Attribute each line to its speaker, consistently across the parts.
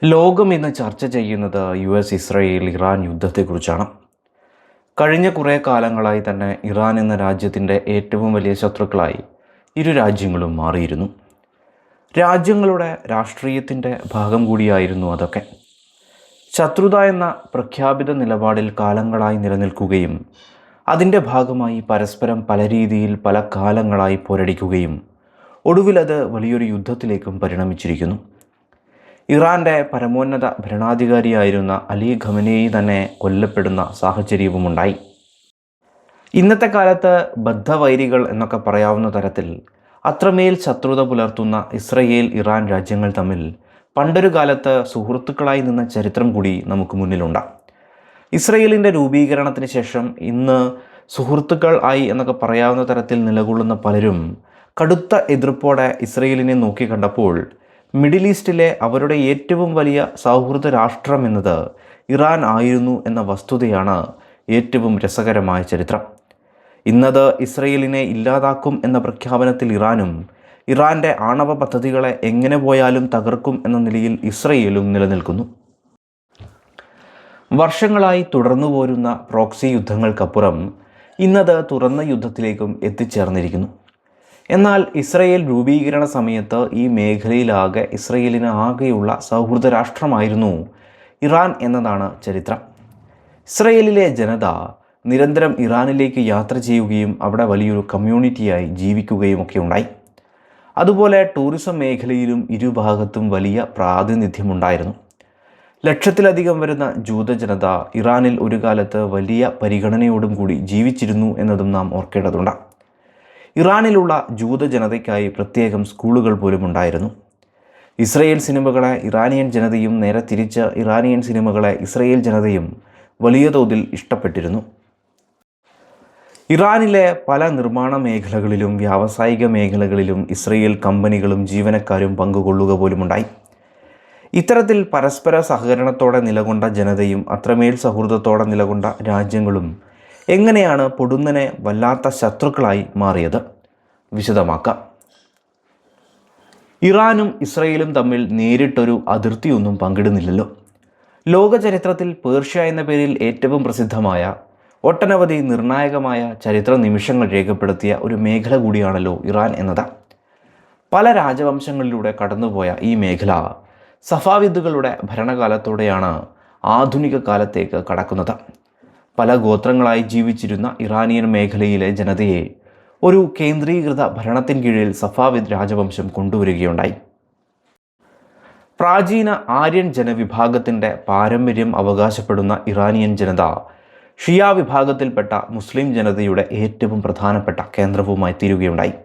Speaker 1: ലോകം ഇന്ന് ചർച്ച ചെയ്യുന്നത് ഇസ്രയേൽ ഇറാൻ യുദ്ധത്തെക്കുറിച്ചാണ്. കഴിഞ്ഞ കുറേ കാലങ്ങളായി തന്നെ ഇറാൻ എന്ന രാജ്യത്തിൻ്റെ ഏറ്റവും വലിയ ശത്രുക്കളായി ഇരു രാജ്യങ്ങളും മാറിയിരുന്നു. രാജ്യങ്ങളുടെ രാഷ്ട്രീയത്തിൻ്റെ ഭാഗം കൂടിയായിരുന്നു അതൊക്കെ. ശത്രുത എന്ന പ്രഖ്യാപിത നിലപാടിൽ കാലങ്ങളായി നിലനിൽക്കുകയും അതിൻ്റെ ഭാഗമായി പരസ്പരം പല രീതിയിൽ പല കാലങ്ങളായി പോരടിക്കുകയും ഒടുവിൽ അത് വലിയൊരു യുദ്ധത്തിലേക്കും പരിണമിച്ചിരിക്കുന്നു. ഇറാൻ്റെ പരമോന്നത ഭരണാധികാരിയായിരുന്ന അലി ഖമനേയി തന്നെ കൊല്ലപ്പെടുന്ന സാഹചര്യവുമുണ്ടായി. ഇന്നത്തെ കാലത്ത് ബദ്ധവൈരികൾ എന്നൊക്കെ പറയാവുന്ന തരത്തിൽ അത്രമേൽ ശത്രുത പുലർത്തുന്ന ഇസ്രയേൽ ഇറാൻ രാജ്യങ്ങൾ തമ്മിൽ പണ്ടൊരു കാലത്ത് സുഹൃത്തുക്കളായി നിന്ന ചരിത്രം കൂടി നമുക്ക് മുന്നിലുണ്ട്. ഇസ്രയേലിൻ്റെ രൂപീകരണത്തിന് ശേഷം ഇന്ന് സുഹൃത്തുക്കൾ ആയി എന്നൊക്കെ പറയാവുന്ന തരത്തിൽ നിലകൊള്ളുന്ന പലരും കടുത്ത എതിർപ്പോടെ ഇസ്രയേലിനെ നോക്കിക്കണ്ടപ്പോൾ മിഡിൽ ഈസ്റ്റിലെ അവരുടെ ഏറ്റവും വലിയ സൗഹൃദ രാഷ്ട്രം എന്നത് ഇറാൻ ആയിരുന്നു എന്ന വസ്തുതയാണ് ഏറ്റവും രസകരമായ ചരിത്രം. ഇന്നത് ഇസ്രയേലിനെ ഇല്ലാതാക്കും എന്ന പ്രഖ്യാപനത്തിൽ ഇറാനും ഇറാൻ്റെ ആണവ പദ്ധതികളെ എങ്ങനെ പോയാലും തകർക്കും എന്ന നിലയിൽ ഇസ്രയേലും നിലനിൽക്കുന്നു. വർഷങ്ങളായി തുടർന്നു പോരുന്ന പ്രോക്സി യുദ്ധങ്ങൾക്കപ്പുറം ഇന്നത് തുറന്ന യുദ്ധത്തിലേക്കും എത്തിച്ചേർന്നിരിക്കുന്നു. എന്നാൽ ഇസ്രയേൽ രൂപീകരണ സമയത്ത് ഈ മേഖലയിലാകെ ഇസ്രയേലിന് ആകെയുള്ള സൗഹൃദ രാഷ്ട്രമായിരുന്നു ഇറാൻ എന്നതാണ് ചരിത്രം. ഇസ്രയേലിലെ ജനത നിരന്തരം ഇറാനിലേക്ക് യാത്ര ചെയ്യുകയും അവിടെ വലിയൊരു കമ്മ്യൂണിറ്റിയായി ജീവിക്കുകയും ഒക്കെ ഉണ്ടായി. അതുപോലെ ടൂറിസം മേഖലയിലും ഇരുഭാഗത്തും വലിയ പ്രാതിനിധ്യമുണ്ടായിരുന്നു. ലക്ഷത്തിലധികം വരുന്ന ജൂതജനത ഇറാനിൽ ഒരു കാലത്ത് വലിയ പരിഗണനയോടും കൂടി ജീവിച്ചിരുന്നു എന്നതും നാം ഓർക്കേണ്ടതുണ്ട്. ഇറാനിലുള്ള ജൂതജനതയ്ക്കായി പ്രത്യേകം സ്കൂളുകൾ പോലും ഉണ്ടായിരുന്നു. ഇസ്രയേൽ സിനിമകളെ ഇറാനിയൻ ജനതയും നേരെ തിരിച്ച് ഇറാനിയൻ സിനിമകളെ ഇസ്രയേൽ ജനതയും വലിയ തോതിൽ ഇഷ്ടപ്പെട്ടിരുന്നു. ഇറാനിലെ പല നിർമ്മാണ മേഖലകളിലും വ്യാവസായിക മേഖലകളിലും ഇസ്രയേൽ കമ്പനികളും ജീവനക്കാരും പങ്കുകൊള്ളുക പോലുമുണ്ടായി. ഇത്തരത്തിൽ പരസ്പര സഹകരണത്തോടെ നിലകൊണ്ട ജനതയും അത്രമേൽ സൗഹൃദത്തോടെ നിലകൊണ്ട രാജ്യങ്ങളും എങ്ങനെയാണ് പൊടുന്നനെ വല്ലാത്ത ശത്രുക്കളായി മാറിയത്? വിശദമാക്കാം. ഇറാനും ഇസ്രയേലും തമ്മിൽ നേരിട്ടൊരു അതിർത്തിയൊന്നും പങ്കിടുന്നില്ലല്ലോ. ലോക ചരിത്രത്തിൽ പേർഷ്യ എന്ന പേരിൽ ഏറ്റവും പ്രസിദ്ധമായ ഒട്ടനവധി നിർണായകമായ ചരിത്ര നിമിഷങ്ങൾ രേഖപ്പെടുത്തിയ ഒരു മേഖല കൂടിയാണല്ലോ ഇറാൻ എന്നത്. പല രാജവംശങ്ങളിലൂടെ കടന്നുപോയ ഈ മേഖല സഫാവിദുകളുടെ ഭരണകാലത്തോടെയാണ് ആധുനിക കാലത്തേക്ക് കടക്കുന്നത്. പല ഗോത്രങ്ങളായി ജീവിച്ചിരുന്ന ഇറാനിയൻ മേഖലയിലെ ജനതയെ ഒരു കേന്ദ്രീകൃത ഭരണത്തിന് കീഴിൽ സഫാവിദ് രാജവംശം കൊണ്ടുവരികയുണ്ടായി. പ്രാചീന ആര്യൻ ജനവിഭാഗത്തിൻ്റെ പാരമ്പര്യം അവകാശപ്പെടുന്ന ഇറാനിയൻ ജനത ഷിയ വിഭാഗത്തിൽപ്പെട്ട മുസ്ലിം ജനതയുടെ ഏറ്റവും പ്രധാനപ്പെട്ട കേന്ദ്രവുമായി തീരുകയുണ്ടായി.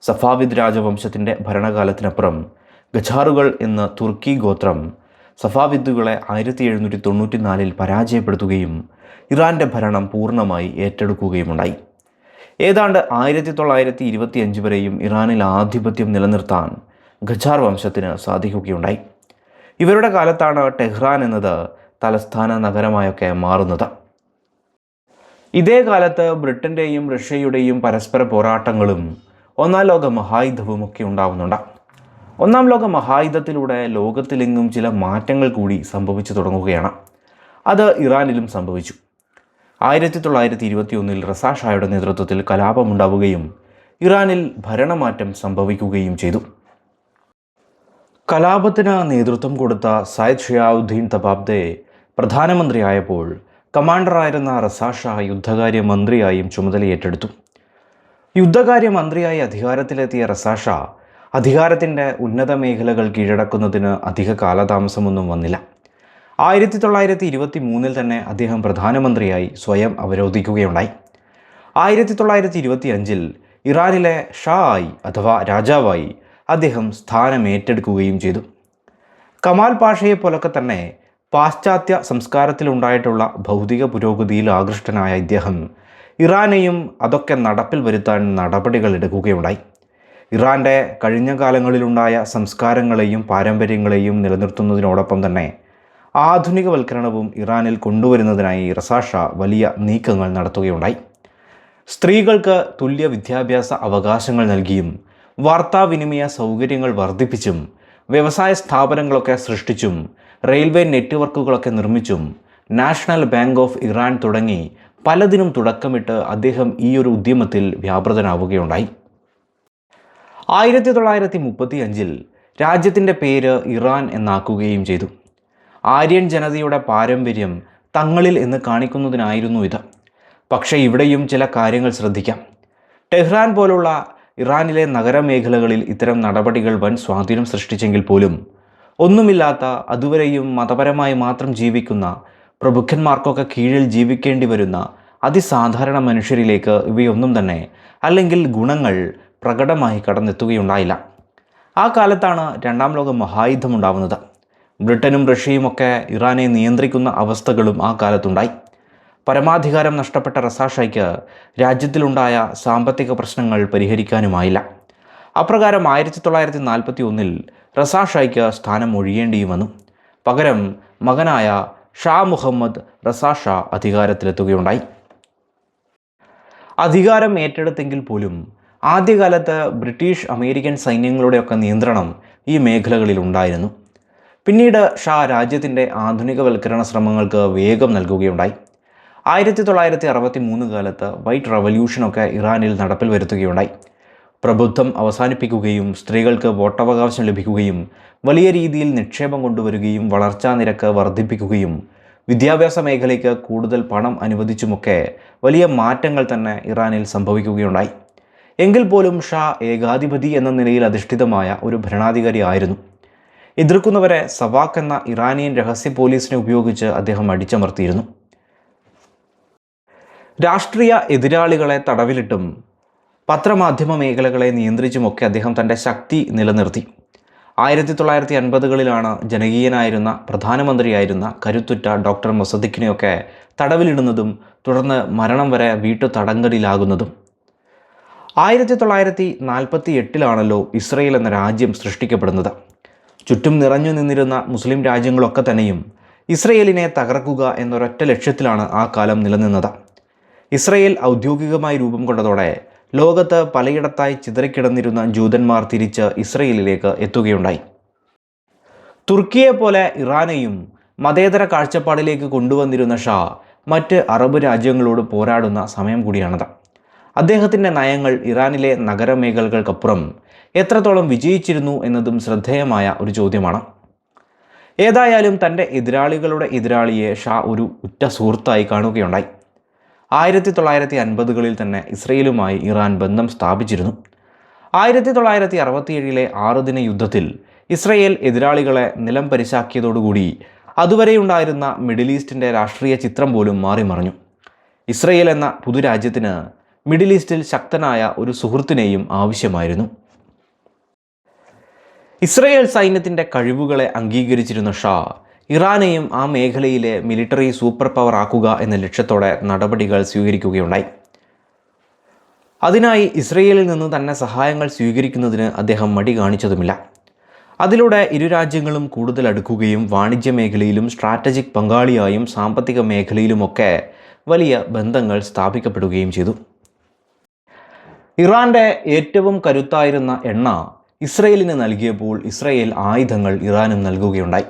Speaker 1: സഫാവിദ് രാജവംശത്തിൻ്റെ ഭരണകാലത്തിനപ്പുറം ഗജാറുകൾ എന്ന തുർക്കി ഗോത്രം സഫാവിദുകളെ 1794 പരാജയപ്പെടുത്തുകയും ഇറാൻ്റെ ഭരണം പൂർണ്ണമായി ഏറ്റെടുക്കുകയുമുണ്ടായി. ഏതാണ്ട് 1925 വരെയും ഇറാനിൽ ആധിപത്യം നിലനിർത്താൻ ഖജാർ വംശത്തിന് സാധിക്കുകയുണ്ടായി. ഇവരുടെ കാലത്താണ് ടെഹ്റാൻ എന്നത് തലസ്ഥാന നഗരമായൊക്കെ മാറുന്നത്. ഇതേ കാലത്ത് ബ്രിട്ടൻ്റെയും റഷ്യയുടെയും പരസ്പര പോരാട്ടങ്ങളും ഒന്നാം ലോക മഹായുദ്ധവും ഒക്കെ ഉണ്ടാവുന്നുണ്ട്. ഒന്നാം ലോക മഹായുദ്ധത്തിലൂടെ ലോകത്തിലെങ്ങും ചില മാറ്റങ്ങൾ കൂടി സംഭവിച്ചു തുടങ്ങുകയാണ്. അത് ഇറാനിലും സംഭവിച്ചു. 1921 റസാ ഷായുടെ നേതൃത്വത്തിൽ കലാപമുണ്ടാവുകയും ഇറാനിൽ ഭരണമാറ്റം സംഭവിക്കുകയും ചെയ്തു. കലാപത്തിന് നേതൃത്വം കൊടുത്ത സയ്യിദ് ഷിയാവുദ്ദീൻ തബാബ്ദെ പ്രധാനമന്ത്രിയായപ്പോൾ കമാൻഡറായിരുന്ന റസാ ഷാ യുദ്ധകാര്യ മന്ത്രിയായും ചുമതലയേറ്റെടുത്തു. യുദ്ധകാര്യ മന്ത്രിയായി അധികാരത്തിലെത്തിയ റസാ ഷാ അധികാരത്തിൻ്റെ ഉന്നത മേഖലകൾ കീഴടക്കുന്നതിന് അധിക കാലതാമസമൊന്നും വന്നില്ല. 1923 തന്നെ അദ്ദേഹം പ്രധാനമന്ത്രിയായി സ്വയം അവരോധിക്കുകയുണ്ടായി. 1925 ഇറാനിലെ ഷാ ആയി അഥവാ രാജാവായി അദ്ദേഹം സ്ഥാനമേറ്റെടുക്കുകയും ചെയ്തു. കമാൽ പാഷയെ പോലൊക്കെ തന്നെ പാശ്ചാത്യ സംസ്കാരത്തിലുണ്ടായിട്ടുള്ള ഭൗതിക പുരോഗതിയിൽ ആകൃഷ്ടനായ ഇദ്ദേഹം ഇറാനെയും അതൊക്കെ നടപ്പിൽ വരുത്താൻ നടപടികൾ എടുക്കുകയുണ്ടായി. ഇറാൻ്റെ കഴിഞ്ഞ കാലങ്ങളിലുണ്ടായ സംസ്കാരങ്ങളെയും പാരമ്പര്യങ്ങളെയും നിലനിർത്തുന്നതിനോടൊപ്പം തന്നെ ആധുനികവൽക്കരണവും ഇറാനിൽ കൊണ്ടുവരുന്നതിനായി റസാ ഷാ വലിയ നീക്കങ്ങൾ നടത്തുകയുണ്ടായി. സ്ത്രീകൾക്ക് തുല്യ വിദ്യാഭ്യാസ അവകാശങ്ങൾ നൽകിയും വാർത്താവിനിമയ സൗകര്യങ്ങൾ വർദ്ധിപ്പിച്ചും വ്യവസായ സ്ഥാപനങ്ങളൊക്കെ സൃഷ്ടിച്ചും റെയിൽവേ നെറ്റ്വർക്കുകളൊക്കെ നിർമ്മിച്ചും നാഷണൽ ബാങ്ക് ഓഫ് ഇറാൻ തുടങ്ങി പലതിനും തുടക്കമിട്ട് അദ്ദേഹം ഈ ഒരു ഉദ്യമത്തിൽ വ്യാപൃതനാവുകയുണ്ടായി. 1935 രാജ്യത്തിൻ്റെ പേര് ഇറാൻ എന്നാക്കുകയും ചെയ്തു. ആര്യൻ ജനതയുടെ പാരമ്പര്യം തങ്ങളിൽ എന്ന് കാണിക്കുന്നതിനായിരുന്നു ഇത്. പക്ഷേ ഇവിടെയും ചില കാര്യങ്ങൾ ശ്രദ്ധിക്കാം. ടെഹ്റാൻ പോലുള്ള ഇറാനിലെ നഗരമേഖലകളിൽ ഇത്തരം നടപടികൾ വൻ സ്വാധീനം സൃഷ്ടിച്ചെങ്കിൽ പോലും ഒന്നുമില്ലാത്ത, അതുവരെയും മതപരമായി മാത്രം ജീവിക്കുന്ന, പ്രഭുക്കന്മാർക്കൊക്കെ കീഴിൽ ജീവിക്കേണ്ടി വരുന്ന അതിസാധാരണ മനുഷ്യരിലേക്ക് ഇവയൊന്നും തന്നെ, അല്ലെങ്കിൽ ഗുണങ്ങൾ പ്രകടമായി കടന്നെത്തുകയുണ്ടായില്ല. ആ കാലത്താണ് രണ്ടാം ലോക മഹായുദ്ധം ഉണ്ടാവുന്നത്. ബ്രിട്ടനും റഷ്യയുമൊക്കെ ഇറാനെ നിയന്ത്രിക്കുന്ന അവസ്ഥകളും ആ കാലത്തുണ്ടായി. പരമാധികാരം നഷ്ടപ്പെട്ട റസാ ഷായ്ക്ക് രാജ്യത്തിലുണ്ടായ സാമ്പത്തിക പ്രശ്നങ്ങൾ പരിഹരിക്കാനുമായില്ല. അപ്രകാരം 1941 റസാ ഷായ്ക്ക് സ്ഥാനം ഒഴിയേണ്ടിയും വന്നു. പകരം മകനായ ഷാ മുഹമ്മദ് റസാ ഷാ അധികാരത്തിലെത്തുകയുണ്ടായി. അധികാരം ഏറ്റെടുത്തെങ്കിൽ പോലും ആദ്യകാലത്ത് ബ്രിട്ടീഷ് അമേരിക്കൻ സൈന്യങ്ങളുടെയൊക്കെ നിയന്ത്രണം ഈ മേഖലകളിൽ ഉണ്ടായിരുന്നു. പിന്നീട് ഷാ രാജ്യത്തിൻ്റെ ആധുനികവൽക്കരണ ശ്രമങ്ങൾക്ക് വേഗം നൽകുകയുണ്ടായി. 1963 കാലത്ത് വൈറ്റ് റവല്യൂഷനൊക്കെ ഇറാനിൽ നടപ്പിൽ വരുത്തുകയുണ്ടായി. പ്രബുദ്ധം അവസാനിപ്പിക്കുകയും സ്ത്രീകൾക്ക് വോട്ടവകാശം ലഭിക്കുകയും വലിയ രീതിയിൽ നിക്ഷേപം കൊണ്ടുവരികയും വളർച്ചാ നിരക്ക് വർദ്ധിപ്പിക്കുകയും വിദ്യാഭ്യാസ മേഖലയ്ക്ക് കൂടുതൽ പണം അനുവദിച്ചുമൊക്കെ വലിയ മാറ്റങ്ങൾ തന്നെ ഇറാനിൽ സംഭവിക്കുകയുണ്ടായി. എങ്കിൽ പോലും ഷാ ഏകാധിപതി എന്ന നിലയിൽ അധിഷ്ഠിതമായ ഒരു ഭരണാധികാരി ആയിരുന്നു. എതിർക്കുന്നവരെ സവാക്ക് എന്ന ഇറാനിയൻ രഹസ്യ പോലീസിനെ ഉപയോഗിച്ച് അദ്ദേഹം അടിച്ചമർത്തിയിരുന്നു. രാഷ്ട്രീയ എതിരാളികളെ തടവിലിട്ടും പത്രമാധ്യമ മേഖലകളെ നിയന്ത്രിച്ചുമൊക്കെ അദ്ദേഹം തൻ്റെ ശക്തി നിലനിർത്തി. 1950കളിലാണ് ജനകീയനായിരുന്ന പ്രധാനമന്ത്രിയായിരുന്ന കരുത്തുറ്റ ഡോക്ടർ മൊസദിക്കിനെയൊക്കെ തടവിലിടുന്നതും തുടർന്ന് മരണം വരെ വീട്ടു തടങ്കലിലാകുന്നതും. 1948 ഇസ്രയേൽ എന്ന രാജ്യം സൃഷ്ടിക്കപ്പെടുന്നത്. ചുറ്റും നിറഞ്ഞു നിന്നിരുന്ന മുസ്ലിം രാജ്യങ്ങളൊക്കെ തന്നെയും ഇസ്രയേലിനെ തകർക്കുക എന്നൊരൊറ്റ ലക്ഷ്യത്തിലാണ് ആ കാലം നിലനിന്നത്. ഇസ്രയേൽ ഔദ്യോഗികമായി രൂപം കൊണ്ടതോടെ ലോകത്ത് പലയിടത്തായി ചിതറിക്കിടന്നിരുന്ന ജൂതന്മാർ തിരിച്ച് ഇസ്രയേലിലേക്ക് എത്തുകയുണ്ടായി. തുർക്കിയെ പോലെ ഇറാനെയും മതേതര കാഴ്ചപ്പാടിലേക്ക് കൊണ്ടുവന്നിരുന്ന ഷാ മറ്റ് അറബ് രാജ്യങ്ങളോട് പോരാടുന്ന സമയം കൂടിയാണത്. അദ്ദേഹത്തിൻ്റെ നയങ്ങൾ ഇറാനിലെ നഗരമേഖലകൾക്കപ്പുറം എത്രത്തോളം വിജയിച്ചിരുന്നു എന്നതും ശ്രദ്ധേയമായ ഒരു ചോദ്യമാണ്. ഏതായാലും തൻ്റെ എതിരാളികളുടെ എതിരാളിയെ ഷാ ഒരു ഉറ്റ സുഹൃത്തായി കാണുകയുണ്ടായി. 1950കളിൽ തന്നെ ഇസ്രയേലുമായി ഇറാൻ ബന്ധം സ്ഥാപിച്ചിരുന്നു. 1967 6 ദിന യുദ്ധത്തിൽ ഇസ്രയേൽ എതിരാളികളെ നിലം പരിശാക്കിയതോടുകൂടി അതുവരെയുണ്ടായിരുന്ന മിഡിൽ ഈസ്റ്റിൻ്റെ രാഷ്ട്രീയ ചിത്രം പോലും മാറിമറിഞ്ഞു. ഇസ്രയേൽ എന്ന പുതുരാജ്യത്തിന് മിഡിൽ ഈസ്റ്റിൽ ശക്തനായ ഒരു സുഹൃത്തിനെയും ആവശ്യമായിരുന്നു. ഇസ്രയേൽ സൈന്യത്തിൻ്റെ കഴിവുകളെ അംഗീകരിച്ചിരുന്ന ഷാ ഇറാനെയും ആ മേഖലയിലെ മിലിറ്ററി സൂപ്പർ പവർ ആക്കുക എന്ന ലക്ഷ്യത്തോടെ നടപടികൾ സ്വീകരിക്കുകയുണ്ടായി. അതിനായി ഇസ്രയേലിൽ നിന്ന് തന്നെ സഹായങ്ങൾ സ്വീകരിക്കുന്നതിന് അദ്ദേഹം മടി കാണിച്ചതുമില്ല. അതിലൂടെ ഇരു രാജ്യങ്ങളും കൂടുതൽ അടുക്കുകയും വാണിജ്യ മേഖലയിലും സ്ട്രാറ്റജിക് പങ്കാളിയായും സാമ്പത്തിക മേഖലയിലുമൊക്കെ വലിയ ബന്ധങ്ങൾ സ്ഥാപിക്കപ്പെടുകയും ചെയ്തു. ഇറാൻ്റെ ഏറ്റവും കരുത്തായിരുന്ന എണ്ണ ഇസ്രയേലിന് നൽകിയപ്പോൾ ഇസ്രയേൽ ആയുധങ്ങൾ ഇറാനും നൽകുകയുണ്ടായി.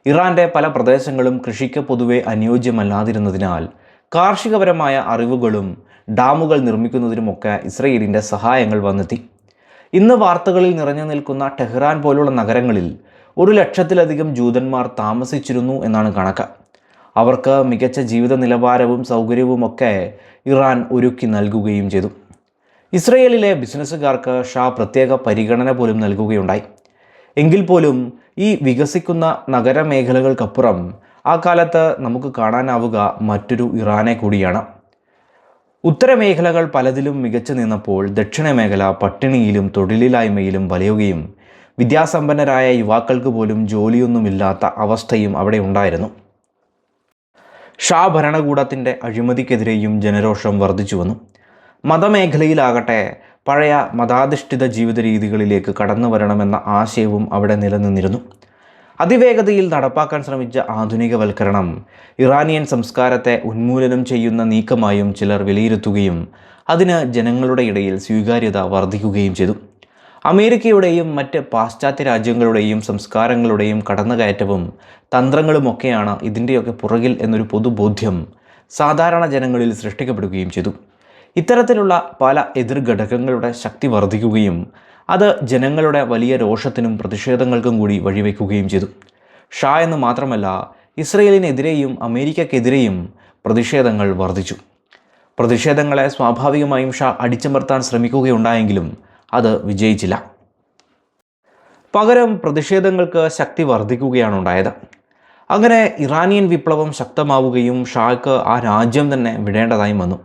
Speaker 1: ഇറാൻ്റെ പല പ്രദേശങ്ങളും കൃഷിക്ക് പൊതുവെ അനുയോജ്യമല്ലാതിരുന്നതിനാൽ കാർഷികപരമായ അറിവുകളും ഡാമുകൾ നിർമ്മിക്കുന്നതിനുമൊക്കെ ഇസ്രയേലിൻ്റെ സഹായങ്ങൾ വന്നെത്തി. ഇന്ന് വാർത്തകളിൽ നിറഞ്ഞു നിൽക്കുന്ന ടെഹ്റാൻ പോലുള്ള നഗരങ്ങളിൽ 100,000-ലധികം ജൂതന്മാർ താമസിച്ചിരുന്നു എന്നാണ് കണക്ക്. അവർക്ക് മികച്ച ജീവിത നിലവാരവും സൗകര്യവുമൊക്കെ ഇറാൻ ഒരുക്കി നൽകുകയും ചെയ്തു. ഇസ്രയേലിലെ ബിസിനസ്സുകാർക്ക് ഷാ പ്രത്യേക പരിഗണന പോലും നൽകുകയുണ്ടായി. എങ്കിൽ പോലും ഈ വികസിക്കുന്ന നഗരമേഖലകൾക്കപ്പുറം ആ കാലത്ത് നമുക്ക് കാണാനാവുക മറ്റൊരു ഇറാനെ കൂടിയാണ്. ഉത്തരമേഖലകൾ പലതിലും മികച്ചു നിന്നപ്പോൾ ദക്ഷിണ മേഖല പട്ടിണിയിലും തൊഴിലില്ലായ്മയിലും വലയുകയും വിദ്യാസമ്പന്നരായ യുവാക്കൾക്ക് പോലും ജോലിയൊന്നുമില്ലാത്ത അവസ്ഥയും അവിടെ ഉണ്ടായിരുന്നു. ഷാ ഭരണകൂടത്തിൻ്റെ അഴിമതിക്കെതിരെയും ജനരോഷം വർദ്ധിച്ചു വന്നു. മതമേഖലയിലാകട്ടെ പഴയ മതാധിഷ്ഠിത ജീവിത രീതികളിലേക്ക് കടന്നു വരണമെന്ന ആശയവും അവിടെ നിലനിന്നിരുന്നു. അതിവേഗതയിൽ നടപ്പാക്കാൻ ശ്രമിച്ച ആധുനികവൽക്കരണം ഇറാനിയൻ സംസ്കാരത്തെ ഉന്മൂലനം ചെയ്യുന്ന നീക്കമായും ചിലർ വിലയിരുത്തുകയും അതിന് ജനങ്ങളുടെ ഇടയിൽ സ്വീകാര്യത വർദ്ധിക്കുകയും ചെയ്തു. അമേരിക്കയുടെയും മറ്റ് പാശ്ചാത്യ രാജ്യങ്ങളുടെയും സംസ്കാരങ്ങളുടെയും കടന്നുകയറ്റവും തന്ത്രങ്ങളുമൊക്കെയാണ് ഇതിൻ്റെയൊക്കെ പുറകിൽ എന്നൊരു പൊതുബോധ്യം സാധാരണ ജനങ്ങളിൽ സൃഷ്ടിക്കപ്പെടുകയും ചെയ്തു. ഇത്തരത്തിലുള്ള പല എതിർഘടകങ്ങളുടെ ശക്തി വർദ്ധിക്കുകയും അത് ജനങ്ങളുടെ വലിയ രോഷത്തിനും പ്രതിഷേധങ്ങൾക്കും കൂടി വഴിവെക്കുകയും ചെയ്തു. ഷാ എന്ന് മാത്രമല്ല, ഇസ്രയേലിനെതിരെയും അമേരിക്കക്കെതിരെയും പ്രതിഷേധങ്ങൾ വർദ്ധിച്ചു. പ്രതിഷേധങ്ങളെ സ്വാഭാവികമായും ഷാ അടിച്ചമർത്താൻ ശ്രമിക്കുകയുണ്ടായെങ്കിലും അത് വിജയിച്ചില്ല. പകരം പ്രതിഷേധങ്ങൾക്ക് ശക്തി വർദ്ധിക്കുകയാണ് ഉണ്ടായത്. അങ്ങനെ ഇറാനിയൻ വിപ്ലവം ശക്തമാവുകയും ഷായ്ക്ക് ആ രാജ്യം തന്നെ വിടേണ്ടതായും വന്നു.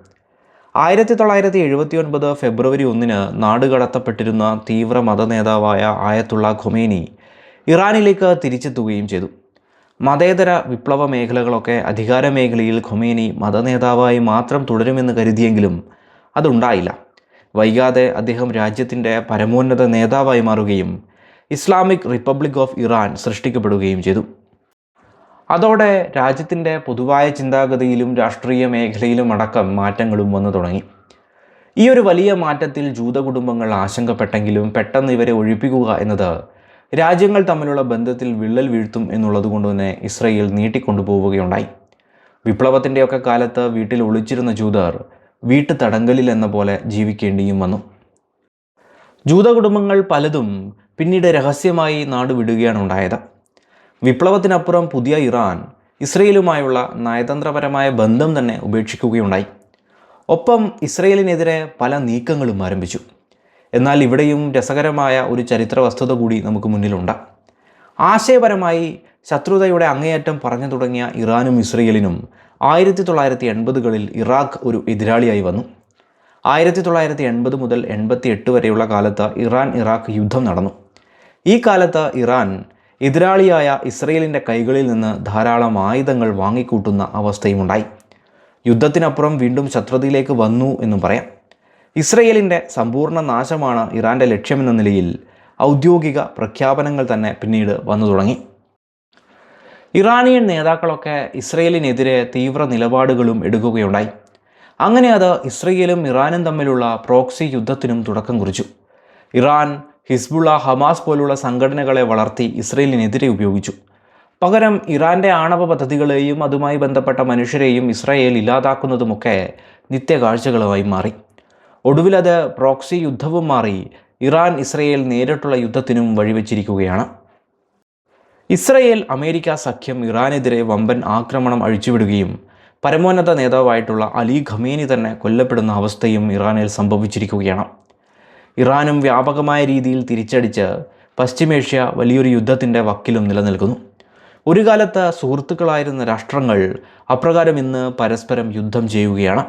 Speaker 1: 1979 ഫെബ്രുവരി 1 നാടുകടത്തപ്പെട്ടിരുന്ന തീവ്ര മതനേതാവായ ആയത്തുള്ള ഖൊമേനി ഇറാനിലേക്ക് തിരിച്ചെത്തുകയും ചെയ്തു. മതേതര വിപ്ലവ മേഖലകളൊക്കെ അധികാര മേഖലയിൽ ഖൊമേനി മതനേതാവായി മാത്രം തുടരുമെന്ന് കരുതിയെങ്കിലും അതുണ്ടായില്ല. വൈകാതെ അദ്ദേഹം രാജ്യത്തിൻ്റെ പരമോന്നത നേതാവായി മാറുകയും ഇസ്ലാമിക് റിപ്പബ്ലിക് ഓഫ് ഇറാൻ സൃഷ്ടിക്കപ്പെടുകയും ചെയ്തു. അതോടെ രാജ്യത്തിൻ്റെ പൊതുവായ ചിന്താഗതിയിലും രാഷ്ട്രീയ മേഖലയിലും അടക്കം മാറ്റങ്ങളും വന്നു തുടങ്ങി. ഈ ഒരു വലിയ മാറ്റത്തിൽ ജൂത കുടുംബങ്ങൾ ആശങ്കപ്പെട്ടെങ്കിലും പെട്ടെന്ന് ഇവരെ ഒഴിപ്പിക്കുക എന്നത് രാജ്യങ്ങൾ തമ്മിലുള്ള ബന്ധത്തിൽ വിള്ളൽ വീഴ്ത്തും എന്നുള്ളതുകൊണ്ട് തന്നെ ഇസ്രയേൽ നീട്ടിക്കൊണ്ടുപോവുകയുണ്ടായി. വിപ്ലവത്തിൻ്റെയൊക്കെ കാലത്ത് വീട്ടിൽ ഒളിച്ചിരുന്ന ജൂതർ വീട്ടു തടങ്കലിൽ എന്ന പോലെ ജീവിക്കേണ്ടിയും വന്നു. ജൂത കുടുംബങ്ങൾ പലതും പിന്നീട് രഹസ്യമായി നാട് വിടുകയാണ് ഉണ്ടായത്. വിപ്ലവത്തിനപ്പുറം പുതിയ ഇറാൻ ഇസ്രയേലുമായുള്ള നയതന്ത്രപരമായ ബന്ധം തന്നെ ഉപേക്ഷിക്കുകയുണ്ടായി. ഒപ്പം ഇസ്രയേലിനെതിരെ പല നീക്കങ്ങളും ആരംഭിച്ചു. എന്നാൽ ഇവിടെയും രസകരമായ ഒരു ചരിത്ര വസ്തുത കൂടി നമുക്ക് മുന്നിലുണ്ട്. ആശയപരമായി ശത്രുതയുടെ അങ്ങേയറ്റം പറഞ്ഞു തുടങ്ങിയ ഇറാനും ഇസ്രയേലിനും 1980കളിൽ ഇറാഖ് ഒരു എതിരാളിയായി വന്നു. 1980 മുതൽ 88 വരെയുള്ള കാലത്ത് ഇറാൻ ഇറാഖ് യുദ്ധം നടന്നു. ഈ കാലത്ത് ഇറാൻ എതിരാളിയായ ഇസ്രയേലിൻ്റെ കൈകളിൽ നിന്ന് ധാരാളം ആയുധങ്ങൾ വാങ്ങിക്കൂട്ടുന്ന അവസ്ഥയുമുണ്ടായി. യുദ്ധത്തിനപ്പുറം വീണ്ടും ശത്രുതയിലേക്ക് വന്നു എന്നും പറയാം. ഇസ്രയേലിൻ്റെ സമ്പൂർണ്ണ നാശമാണ് ഇറാൻ്റെ ലക്ഷ്യമെന്ന നിലയിൽ ഔദ്യോഗിക പ്രഖ്യാപനങ്ങൾ തന്നെ പിന്നീട് വന്നു തുടങ്ങി. ഇറാനിയൻ നേതാക്കളൊക്കെ ഇസ്രയേലിനെതിരെ തീവ്ര നിലപാടുകളും എടുക്കുകയുണ്ടായി. അങ്ങനെ അത് ഇസ്രയേലും ഇറാനും തമ്മിലുള്ള പ്രോക്സി യുദ്ധത്തിനും തുടക്കം കുറിച്ചു. ഇറാൻ ഹിസ്ബുള്ള, ഹമാസ് പോലുള്ള സംഘടനകളെ വളർത്തി ഇസ്രയേലിനെതിരെ ഉപയോഗിച്ചു. പകരം ഇറാൻ്റെ ആണവ പദ്ധതികളെയും അതുമായി ബന്ധപ്പെട്ട മനുഷ്യരെയും ഇസ്രായേൽ ഇല്ലാതാക്കുന്നതുമൊക്കെ നിത്യകാഴ്ചകളുമായി മാറി. ഒടുവിലത് പ്രോക്സി യുദ്ധവും മാറി ഇറാൻ ഇസ്രയേൽ നേരിട്ടുള്ള യുദ്ധത്തിനും വഴിവെച്ചിരിക്കുകയാണ്. ഇസ്രയേൽ അമേരിക്ക സഖ്യം ഇറാനെതിരെ വമ്പൻ ആക്രമണം അഴിച്ചുവിടുകയും പരമോന്നത നേതാവായിട്ടുള്ള അലി ഖമേനി തന്നെ കൊല്ലപ്പെടുന്ന അവസ്ഥയും ഇറാനിൽ സംഭവിച്ചിരിക്കുകയാണ്. ഇറാനും വ്യാപകമായ രീതിയിൽ തിരിച്ചടിച്ച് പശ്ചിമേഷ്യ വലിയൊരു യുദ്ധത്തിൻ്റെ വക്കിലും നിലനിൽക്കുന്നു. ഒരു കാലത്ത് സുഹൃത്തുക്കളായിരുന്ന രാഷ്ട്രങ്ങൾ അപ്രകാരം ഇന്ന് പരസ്പരം യുദ്ധം ചെയ്യുകയാണ്.